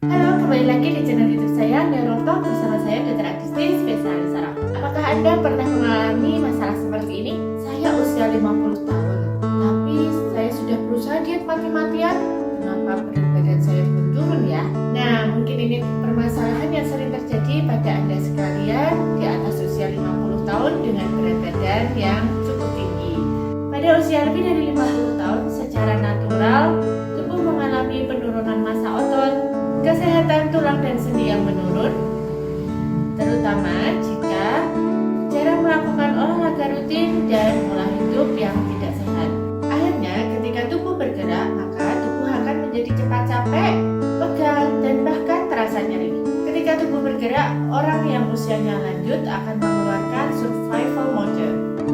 Halo, kembali lagi di channel YouTube saya, Neurotalk, bersama saya Dr. Adisti, spesialis saraf. Apakah Anda pernah mengalami masalah seperti ini? Saya usia 50 tahun, tapi saya sudah berusaha diet mati-matian. Kenapa berat badan saya belum turun ya? Nah, mungkin ini permasalahan yang sering terjadi pada Anda sekalian di atas usia 50 tahun dengan berat badan yang cukup tinggi. Pada usia lebih dari 50 tahun, secara natural, tubuh mengalami penurunan massa otot, kesehatan tulang dan sendi yang menurun, terutama jika jarang melakukan olahraga rutin dan pola hidup yang tidak sehat. Akhirnya, ketika tubuh bergerak, maka tubuh akan menjadi cepat capek, pegal, dan bahkan terasa nyeri. Ketika tubuh bergerak, orang yang usianya lanjut akan mengeluarkan survival mode.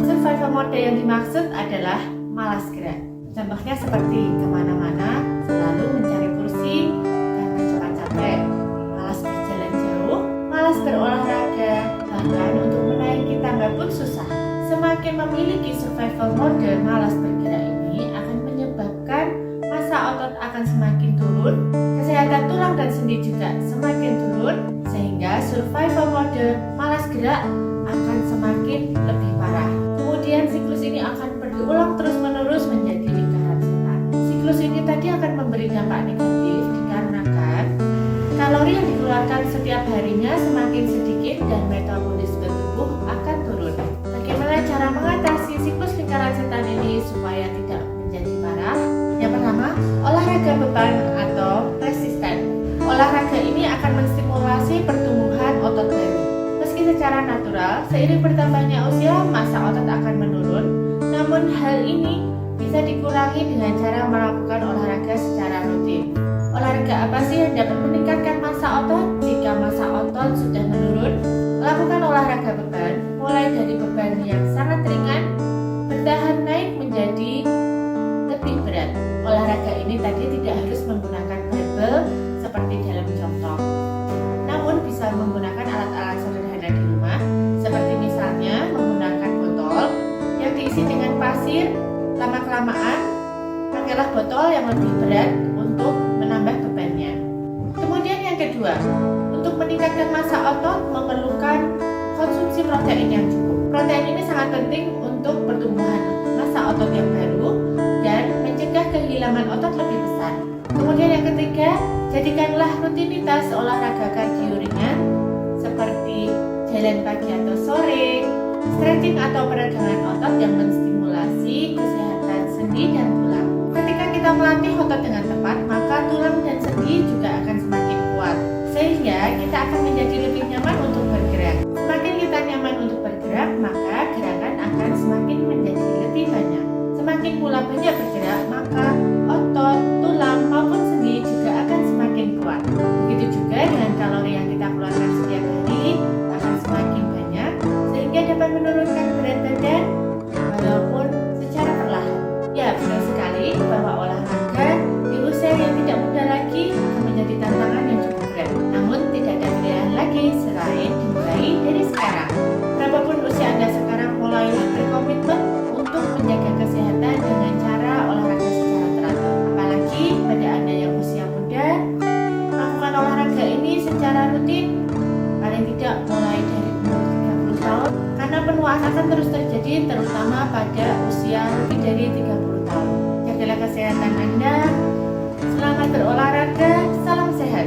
Survival mode yang dimaksud adalah malas gerak. Contohnya seperti kemana-mana, selalu mencari kursi, malas berjalan jauh, malas berolahraga, bahkan untuk menaiki tangga pun susah. Semakin memiliki survival mode malas bergerak ini akan menyebabkan massa otot akan semakin turun, kesehatan tulang dan sendi juga semakin turun, sehingga survival mode malas gerak akan semakin lebih parah. Kemudian siklus ini akan berulang terus-menerus menjadi lingkaran setan. Siklus ini tadi akan memberi dampak negatif dikarenakan kalori yang dikeluarkan setiap harinya semakin sedikit dan metabolisme tubuh akan turun. Bagaimana cara mengatasi siklus lingkaran setan ini supaya tidak menjadi parah? Yang pertama, olahraga beban atau resisten. Olahraga ini akan menstimulasi pertumbuhan otot baru. Meski secara natural, seiring bertambahnya usia, massa otot akan menurun, namun hal ini bisa dikurangi dengan cara melakukan olahraga secara rutin. Olahraga apa sih yang dapat meningkatkan massa otot? Jika massa otot sudah menurun, lakukan olahraga beban, mulai dari beban yang sangat ringan, bertahan naik menjadi lebih berat. Olahraga ini tadi tidak harus menggunakan barbel seperti dalam contoh, namun bisa menggunakan alat-alat sederhana di rumah, seperti misalnya menggunakan botol yang diisi dengan pasir. Lama-kelamaan, pakailah botol yang lebih berat untuk menambah bebannya. Kemudian yang kedua, untuk meningkatkan massa otot memerlukan konsumsi protein yang cukup. Protein ini sangat penting untuk pertumbuhan massa otot yang baru dan mencegah kehilangan otot lebih besar. Kemudian yang ketiga, jadikanlah rutinitas olahraga kardio ringan seperti jalan pagi atau sore, stretching atau peregangan otot yang menstimulasi kesehatan sendi dan tulang. Ketika kita melatih otot dengan tepat, maka tulang dan sendi juga akan semakin kuat, sehingga kita akan menjadi lebih nyaman untuk bergerak. Semakin kita nyaman untuk bergerak, maka gerakan akan semakin menjadi lebih banyak. Semakin pula banyak bergerak, maka otot, tulang maupun sendi juga akan semakin kuat. Begitu juga dengan kalori yang kita keluarkan setiap hari akan semakin banyak, sehingga dapat menurunkan berat badan walaupun secara perlahan. Ya, benar sekali bahwa olahraga di usia yang tidak muda lagi akan menjadi tantangan yang cukup berat. Namun tidak ada pilihan lagi selain dimulai dari sekarang. Berapapun usia Anda sekarang, mulailah berkomitmen untuk menjaga kesehatan dengan cara olahraga secara teratur. Apalagi pada Anda yang usia muda, melakukan olahraga ini secara rutin, paling tidak mulai dari umur 30 tahun, karena penuaan akan terus terjadi terutama pada usia lebih dari 30 tahun. Jagalah kesehatan Anda, selamat berolahraga, salam sehat.